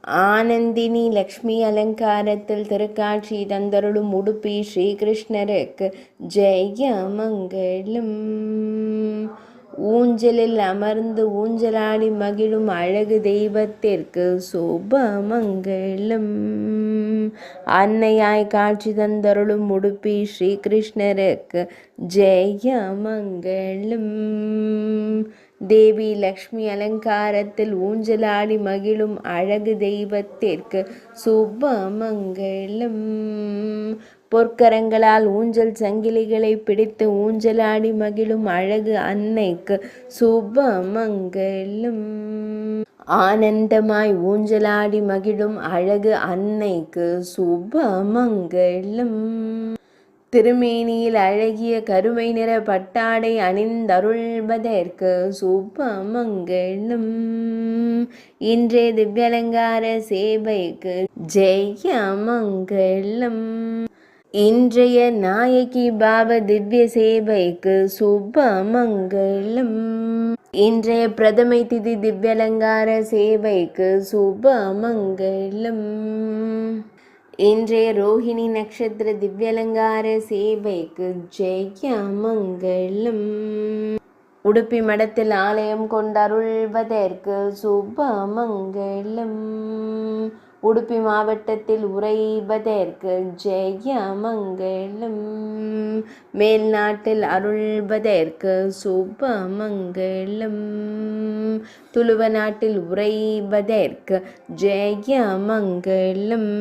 ஆனந்தினி லக்ஷ்மி அலங்காரத்தில் திருக்காட்சி தந்தருளும் உடுப்பி ஸ்ரீகிருஷ்ணருக்கு ஜெய மங்களம். ஊஞ்சலில் அமர்ந்து ஊஞ்சலாடி மகிழும் அழகு தெய்வத்திற்கு சுபமங்கலம். அன்னையாய் காட்சி தந்தருளும் உடுப்பி ஸ்ரீகிருஷ்ணருக்கு ஜெய மங்களம். தேவி லக்ஷ்மி அலங்காரத்தில் ஊஞ்சலாடி மகிழும் அழகு தெய்வத்திற்கு சுபமங்கலம். பொற்கரங்களால் ஊஞ்சல் சங்கிலிகளை பிடித்து ஊஞ்சலாடி மகிழும் அழகு அன்னைக்கு சுபமங்கலம். ஆனந்தமாய் ஊஞ்சலாடி மகிழும் அழகு அன்னைக்கு சுபமங்கலம். திருமேனியில் அழகிய கருமை நிற பட்டாடை அணிந்தருள்வதற்கு சுபமங்கலம். இன்றைய திவ்யலங்கார சேவைக்கு ஜெய மங்களம். இன்றைய நாயகி பாவ திவ்ய சேவைக்கு சுபமங்கலம். இன்றைய பிரதமை திதி திவ்யலங்கார சேவைக்கு சுபமங்கலம். இன்றைய ரோஹிணி நட்சத்திர திவ்யலங்கார சேவைக்கு ஜெய மங்களம். உடுப்பி மடத்தில் ஆலயம் கொண்டருள்வதற்கு சுபமங்கலம். உடுப்பி மாவட்டத்தில் உறைவதற்கு ஜெய மங்களம். மேல்நாட்டில் அருள்வதற்கு சுபமங்கலம். துளுவ நாட்டில் உறைவதற்கு ஜெய மங்களம்.